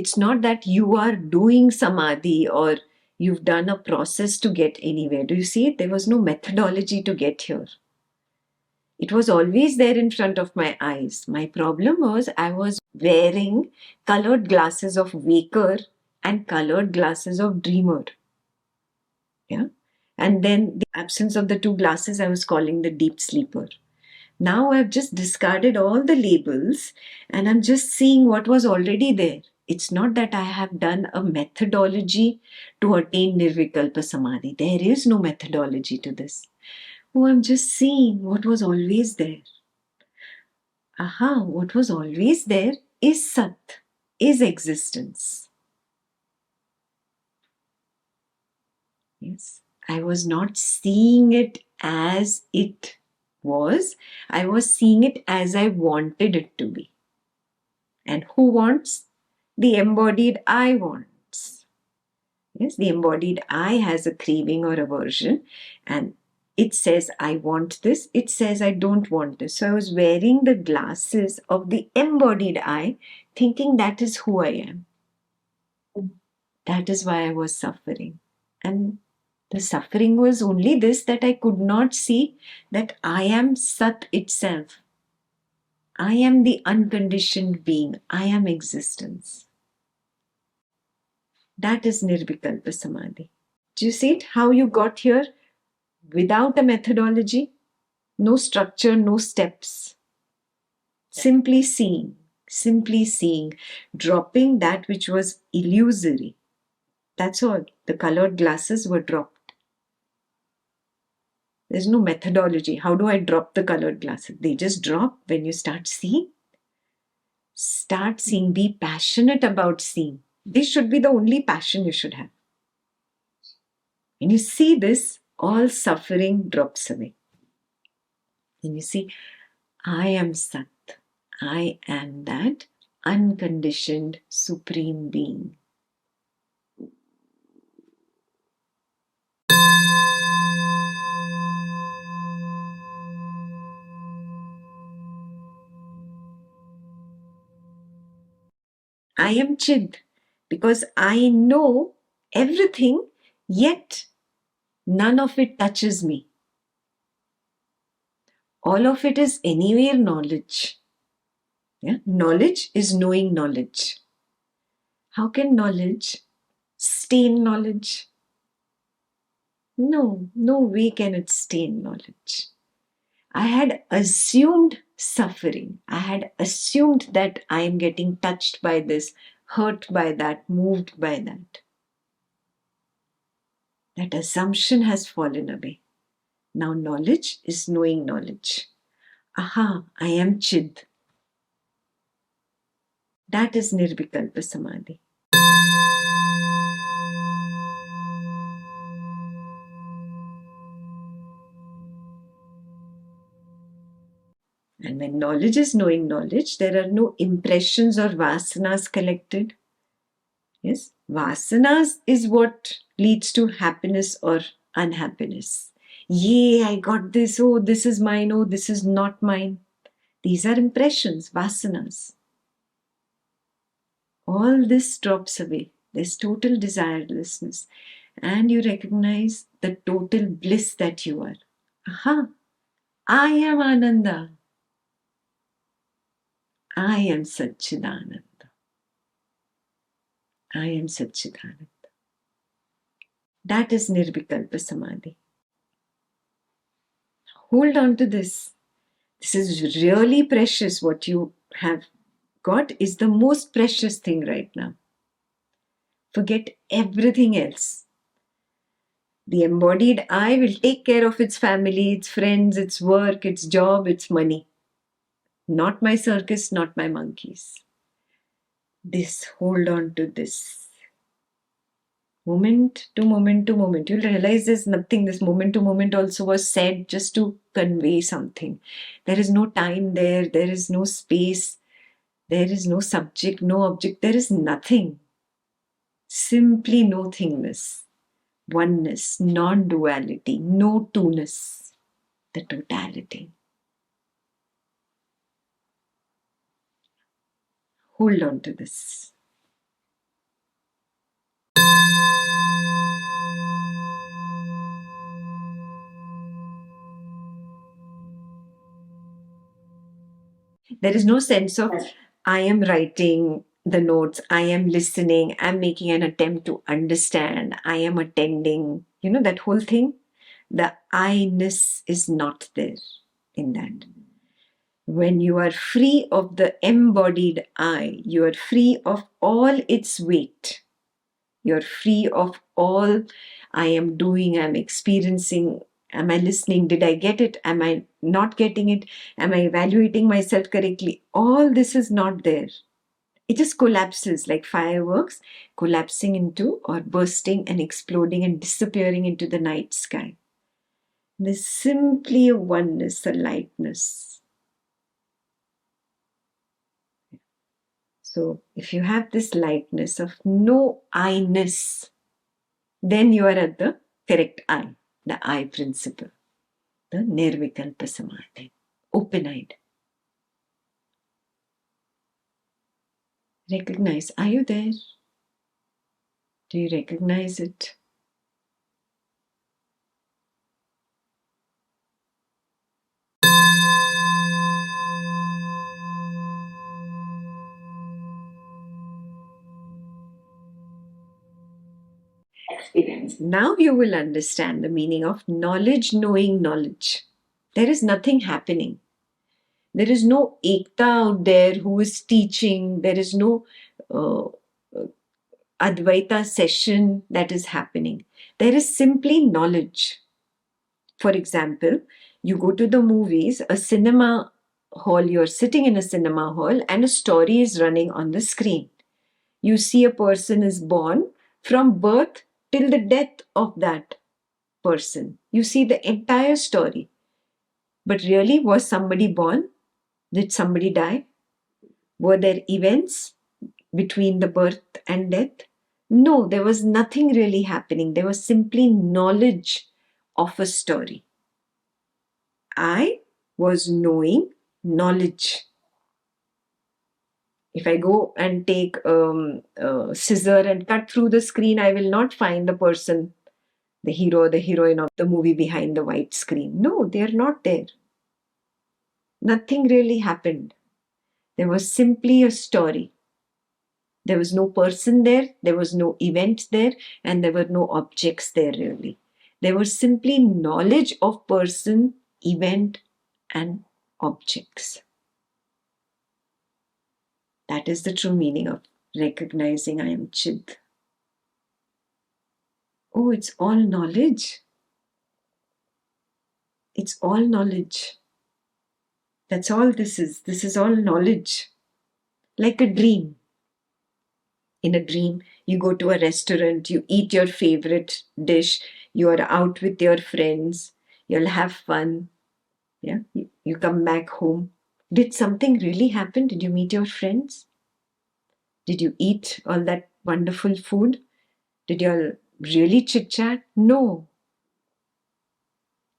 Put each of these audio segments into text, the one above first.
It's not that you are doing samadhi or you've done a process to get anywhere. Do you see it? There was no methodology to get here. It was always there in front of my eyes. My problem was I was wearing colored glasses of waker and colored glasses of dreamer. Yeah. And then the absence of the two glasses I was calling the deep sleeper. Now I've just discarded all the labels and I'm just seeing what was already there. It's not that I have done a methodology to attain Nirvikalpa Samadhi. There is no methodology to this. Oh, I'm just seeing what was always there. Aha, what was always there is Sat, is existence. Yes, I was not seeing it as it was. I was seeing it as I wanted it to be. And who wants? The embodied I wants. Yes, the embodied I has a craving or aversion and it says I want this, it says I don't want this. So I was wearing the glasses of the embodied I, thinking that is who I am. That is why I was suffering. And the suffering was only this, that I could not see that I am Sat itself. I am the unconditioned being. I am existence. That is Nirvikalpa Samadhi. Do you see it? How you got here without a methodology? No structure, no steps. Simply seeing, dropping that which was illusory. That's all. The colored glasses were dropped. There's no methodology. How do I drop the colored glasses? They just drop when you start seeing. Start seeing. Be passionate about seeing. This should be the only passion you should have. When you see this, all suffering drops away. And you see, I am Sat. I am that unconditioned supreme being. I am Chid because I know everything, yet none of it touches me. All of it is anywhere knowledge. Yeah? Knowledge is knowing knowledge. How can knowledge stain knowledge? No way can it stain knowledge. I had assumed suffering. I had assumed that I am getting touched by this, hurt by that, moved by that. That assumption has fallen away. Now knowledge is knowing knowledge. Aha, I am Chid. That is Nirvikalpa Samadhi. And when knowledge is knowing knowledge, there are no impressions or vasanas collected. Yes, vasanas is what leads to happiness or unhappiness. Yay, I got this. Oh, this is mine. Oh, this is not mine. These are impressions, vasanas. All this drops away. There's total desirelessness. And you recognize the total bliss that you are. Aha, I am Ananda. I am Satchidananda. I am Satchidananda. That is Nirvikalpa Samadhi. Hold on to this. This is really precious. What you have got is the most precious thing right now. Forget everything else. The embodied I will take care of its family, its friends, its work, its job, its money. Not my circus, not my monkeys. This, hold on to this. Moment to moment to moment. You'll realize there's nothing. This moment to moment also was said just to convey something. There is no time there. There is no space. There is no subject, no object. There is nothing. Simply nothingness. Oneness, non-duality, no two-ness. The totality. Hold on to this. There is no sense of I am writing the notes, I am listening, I'm making an attempt to understand, I am attending. That whole thing, the I-ness is not there in that. When you are free of the embodied I, you are free of all its weight. You're free of all I am doing, I'm experiencing. Am I listening? Did I get it? Am I not getting it? Am I evaluating myself correctly? All this is not there. It just collapses like fireworks, collapsing into or bursting and exploding and disappearing into the night sky. There's simply a oneness, a lightness. So if you have this lightness of no I-ness, then you are at the correct I, the I principle, the nirvikalpa samadhi, open-eyed. Recognize, are you there? Do you recognize it? Experience. Now you will understand the meaning of knowledge knowing knowledge. There is nothing happening. There is no Ekta out there who is teaching. There is no uh, Advaita session that is happening. There is simply knowledge. For example, you go to the movies, a cinema hall, you're sitting in a cinema hall and a story is running on the screen. You see a person is born from birth till the death of that person. You see the entire story. But really, was somebody born? Did somebody die? Were there events between the birth and death? No, there was nothing really happening. There was simply knowledge of a story. I was knowing knowledge. If I go and take a scissor and cut through the screen, I will not find the person, the hero or the heroine of the movie behind the white screen. No, they are not there. Nothing really happened. There was simply a story. There was no person there, there was no event there, and there were no objects there really. There was simply knowledge of person, event, and objects. That is the true meaning of recognizing I am Chid. Oh, it's all knowledge. It's all knowledge. That's all this is. This is all knowledge. Like a dream. In a dream, you go to a restaurant, you eat your favorite dish, you are out with your friends, you'll have fun. Yeah, you come back home. Did something really happen? Did you meet your friends? Did you eat all that wonderful food? Did you all really chit chat? No.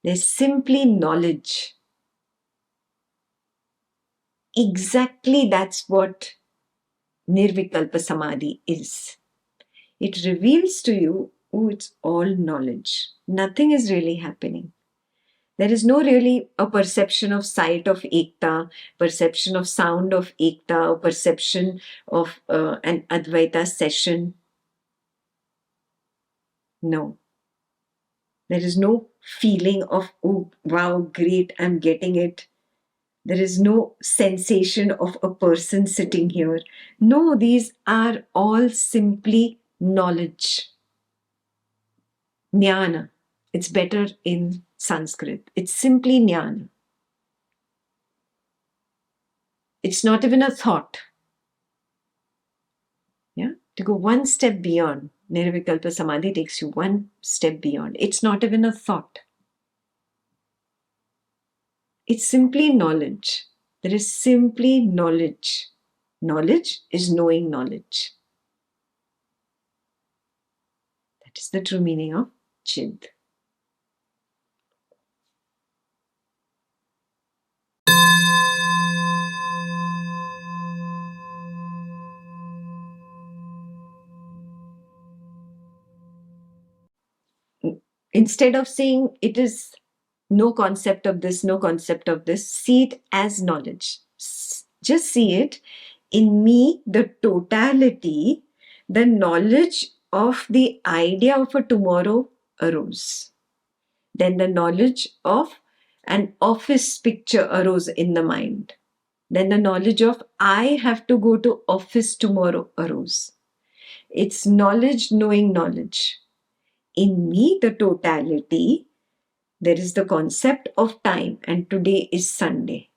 There's simply knowledge. Exactly that's what Nirvikalpa Samadhi is. It reveals to you, oh, it's all knowledge. Nothing is really happening. There is no really a perception of sight of Ekta, perception of sound of Ekta, or perception of an Advaita session. No. There is no feeling of, oh, wow, great, I'm getting it. There is no sensation of a person sitting here. No, these are all simply knowledge. Jnana. It's better in Sanskrit. It's simply jnana. It's not even a thought. Yeah? To go one step beyond, Nirvikalpa Samadhi takes you one step beyond. It's not even a thought. It's simply knowledge. There is simply knowledge. Knowledge is knowing knowledge. That is the true meaning of Chid. Instead of saying it is no concept of this, no concept of this, see it as knowledge. Just see it. In me, the totality, the knowledge of the idea of a tomorrow arose. Then the knowledge of an office picture arose in the mind. Then the knowledge of I have to go to office tomorrow arose. It's knowledge knowing knowledge. In me, the totality, there is the concept of time, and today is Sunday.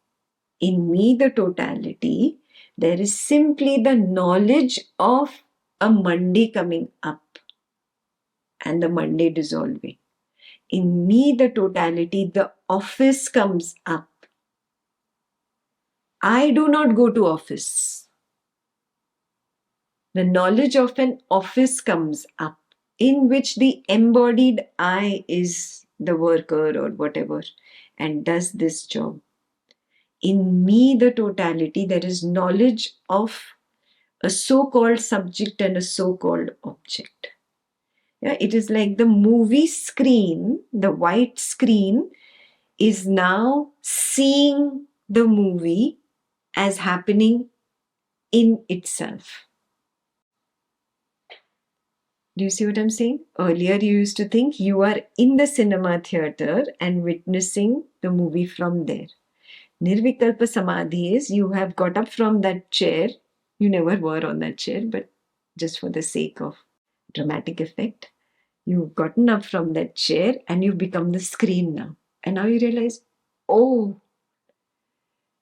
In me, the totality, there is simply the knowledge of a Monday coming up and the Monday dissolving. In me, the totality, the office comes up. I do not go to office. The knowledge of an office comes up, in which the embodied I is the worker or whatever and does this job. In me, the totality, there is knowledge of a so-called subject and a so-called object. Yeah, it is like the movie screen, the white screen is now seeing the movie as happening in itself. Do you see what I'm saying? Earlier you used to think you are in the cinema theater and witnessing the movie from there. Nirvikalpa Samadhi is you have got up from that chair. You never were on that chair, but just for the sake of dramatic effect, you've gotten up from that chair and you've become the screen now. And now you realize, oh,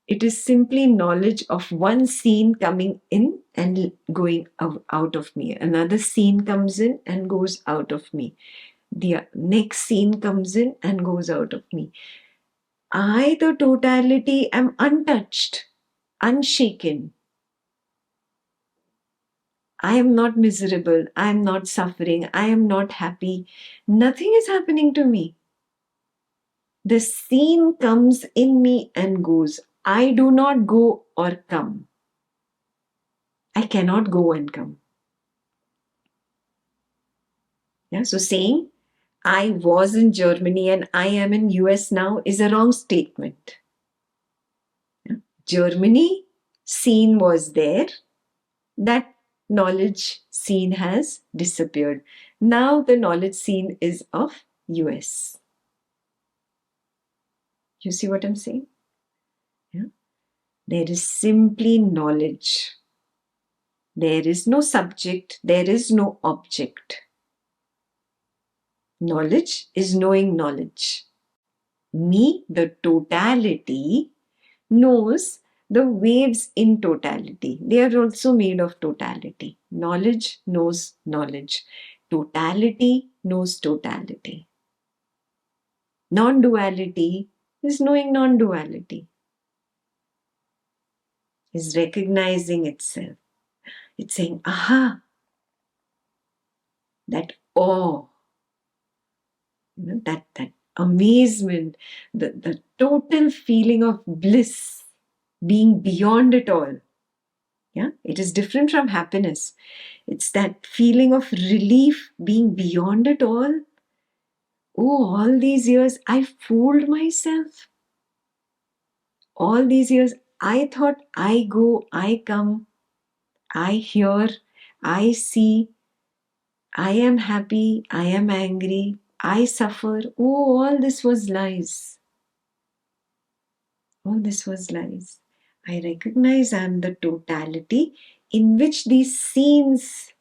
it is simply knowledge of one scene coming in and going out of me. Another scene comes in and goes out of me. The next scene comes in and goes out of me. I, the totality, am untouched, unshaken. I am not miserable. I am not suffering. I am not happy. Nothing is happening to me. The scene comes in me and goes. I do not go or come. I cannot go and come. Yeah, so saying I was in Germany and I am in US now is a wrong statement. Yeah. Germany scene was there. That knowledge scene has disappeared. Now the knowledge scene is of US. You see what I'm saying? Yeah. There is simply knowledge. There is no subject, there is no object. Knowledge is knowing knowledge. Me, the totality, knows the waves in totality. They are also made of totality. Knowledge knows knowledge. Totality knows totality. Non-duality is knowing non-duality. Is recognizing itself. It's saying, aha, that awe, that amazement, the total feeling of bliss, being beyond it all. Yeah, it is different from happiness. It's that feeling of relief, being beyond it all. Oh, all these years I fooled myself. All these years I thought I go, I come, I hear, I see, I am happy, I am angry, I suffer. Oh, all this was lies. All this was lies. I recognize I am the totality in which these scenes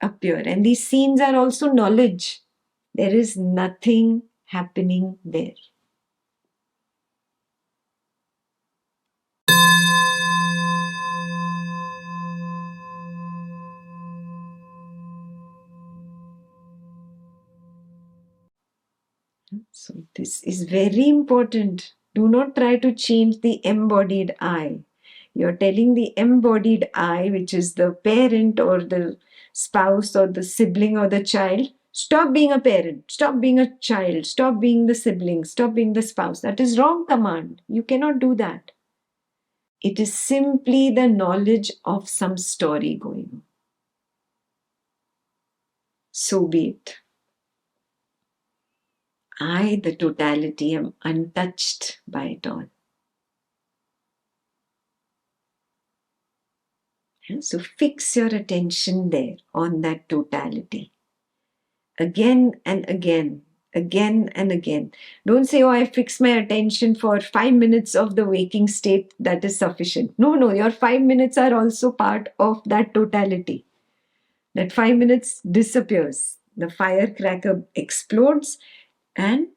appear. And these scenes are also knowledge. There is nothing happening there. So this is very important. Do not try to change the embodied I. You're telling the embodied I, which is the parent or the spouse or the sibling or the child, stop being a parent, stop being a child, stop being the sibling, stop being the spouse. That is wrong command. You cannot do that. It is simply the knowledge of some story going on. So be it. I, the totality, am untouched by it all. So fix your attention there on that totality. Again and again, again and again. Don't say, oh, I fix my attention for 5 minutes of the waking state, that is sufficient. No, no, your 5 minutes are also part of that totality. That 5 minutes disappears. The firecracker explodes and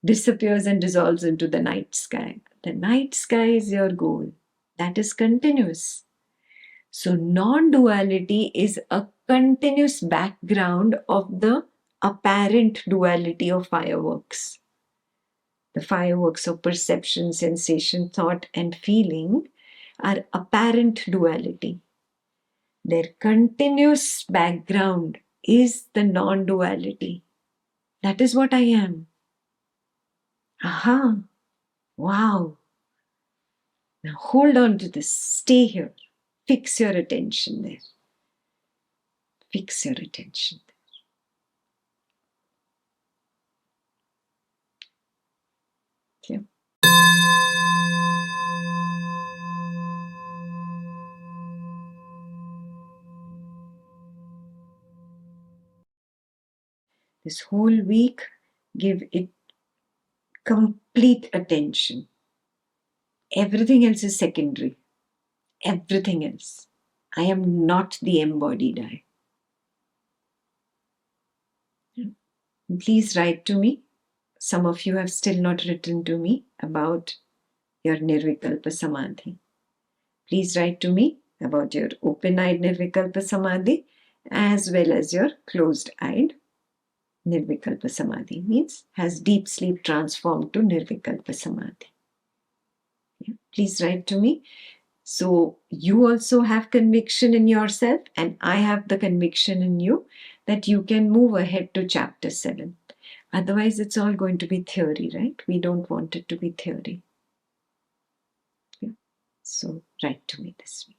disappears and dissolves into the night sky. The night sky is your goal. That is continuous. So, non duality is a continuous background of the apparent duality of fireworks. The fireworks of perception, sensation, thought, and feeling are apparent duality. Their continuous background is the non duality. That is what I am. Aha! Wow! Now hold on to this. Stay here. Fix your attention there. Fix your attention there. Yeah. This whole week, give it complete attention. Everything else is secondary. Everything else. I am not the embodied I. Please write to me. Some of you have still not written to me about your Nirvikalpa Samadhi. Please write to me about your open-eyed Nirvikalpa Samadhi as well as your closed-eyed Nirvikalpa Samadhi. Means has deep sleep transformed to Nirvikalpa Samadhi. Yeah. Please write to me. So you also have conviction in yourself and I have the conviction in you that you can move ahead to chapter 7. Otherwise, it's all going to be theory, right? We don't want it to be theory. Yeah. So write to me this week.